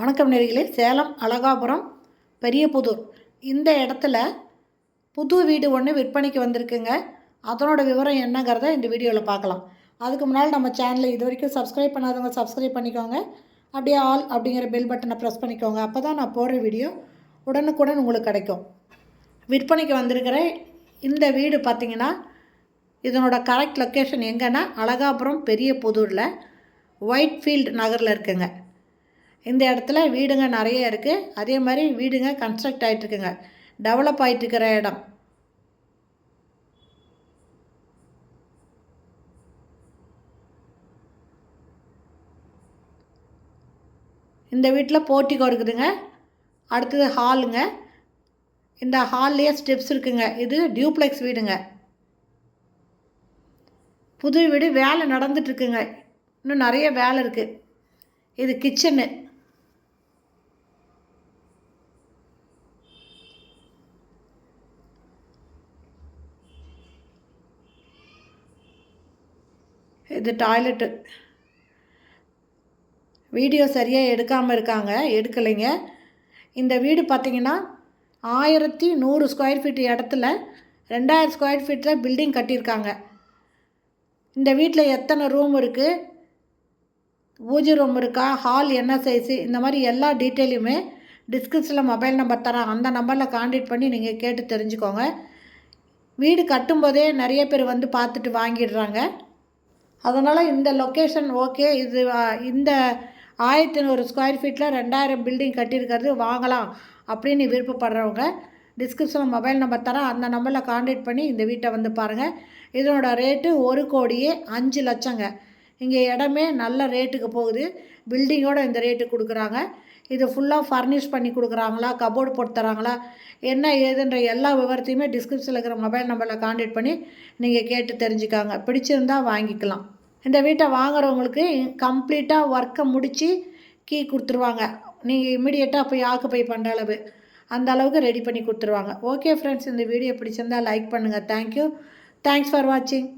வணக்கம் நேயர்களே. சேலம் அழகாபுரம் பெரியபுதூர் இந்த இடத்துல புது வீடு ஒன்று விற்பனைக்கு வந்திருக்குங்க. அதனோட விவரம் என்னங்கிறத இந்த வீடியோவில் பார்க்கலாம். அதுக்கு முன்னால் நம்ம சேனலை இது வரைக்கும் சப்ஸ்கிரைப் பண்ணாதவங்க சப்ஸ்கிரைப் பண்ணிக்கோங்க. அப்படியே ஆல் அப்படிங்கிற பெல் பட்டனை ப்ரெஸ் பண்ணிக்கோங்க. அப்போ தான் நான் போடுற வீடியோ உடனுக்குடன் உங்களுக்கு கிடைக்கும். விற்பனைக்கு வந்திருக்கிற இந்த வீடு பார்த்திங்கன்னா இதனோட கரெக்ட் லொக்கேஷன் எங்கன்னா அழகாபுரம் பெரியபுதூரில் ஒயிட்ஃபீல்டு நகரில் இருக்குங்க. இந்த இடத்துல வீடுங்க நிறைய இருக்குது. அதே மாதிரி வீடுங்க கன்ஸ்ட்ரக்ட் ஆகிட்டுருக்குங்க, டெவலப் ஆகிட்டுருக்கிற இடம். இந்த வீட்டில் போர்ட்டிகோ இருக்குதுங்க. அடுத்தது ஹாலுங்க. இந்த ஹால்லேயே ஸ்டெப்ஸ் இருக்குங்க. இது டியூப்ளெக்ஸ் வீடுங்க. புது வீடு வேலை நடந்துட்டுருக்குங்க. இன்னும் நிறைய வேலை இருக்குது. இது கிச்சனு. இது டாய்லெட்டு. வீடியோ சரியாக எடுக்காமல் இருக்காங்க, எடுக்கலைங்க. இந்த வீடு பார்த்திங்கன்னா 1100 ஸ்கொயர் ஃபீட் இடத்துல 2000 ஸ்கொயர் ஃபீட்டில் பில்டிங் கட்டியிருக்காங்க. இந்த வீட்டில் எத்தனை ரூம் இருக்குது, பூஜை ரூம் இருக்கா, ஹால் என்ன சைஸு, இந்த மாதிரி எல்லா டீட்டெயிலுமே டிஸ்கிரிப்ஷனில் மொபைல் நம்பர் தரேன். அந்த நம்பரில் கான்டாக்ட் பண்ணி நீங்கள் கேட்டு தெரிஞ்சுக்கோங்க. வீடு கட்டும்போதே நிறைய பேர் வந்து பார்த்துட்டு வாங்கிடுறாங்க. அதனால் இந்த லொக்கேஷன் ஓகே. இது இந்த 1100 ஸ்கொயர் ஃபீட்டில் 2000 பில்டிங் கட்டியிருக்கிறது வாங்கலாம் அப்படின்னு விருப்பப்படுறவங்க டிஸ்கிரிப்ஷனில் மொபைல் நம்பர் தரேன். அந்த நம்பரில் கான்டாக்ட் பண்ணி இந்த வீட்டை வந்து பாருங்கள். இதனோட ரேட்டு 1,05,00,000ங்க. இங்கே இடமே நல்ல ரேட்டுக்கு போகுது. பில்டிங்கோடு இந்த ரேட்டு கொடுக்குறாங்க. இது ஃபுல்லாக ஃபர்னிஷ் பண்ணி கொடுக்குறாங்களா, கபோர்டு போட்டு தராங்களா, என்ன ஏதுன்ற எல்லா விவரத்தையுமே டிஸ்கிரிப்ஷனில் இருக்கிற மொபைல் நம்பரில் கான்டாக்ட் பண்ணி நீங்கள் கேட்டு தெரிஞ்சுக்காங்க. பிடிச்சிருந்தால் வாங்கிக்கலாம். இந்த வீட்டை வாங்குறவங்களுக்கு கம்ப்ளீட்டாக ஒர்க்கை முடித்து கீ கொடுத்துருவாங்க. நீங்கள் இம்மிடியேட்டாக போய் ஆக்குப்பை பண்ணுற அளவு அந்த அளவுக்கு ரெடி பண்ணி கொடுத்துருவாங்க. ஓகே ஃப்ரெண்ட்ஸ், இந்த வீடியோ பிடிச்சிருந்தால் லைக் பண்ணுங்கள். தேங்க்யூ. தேங்க்ஸ் ஃபார் வாட்சிங்.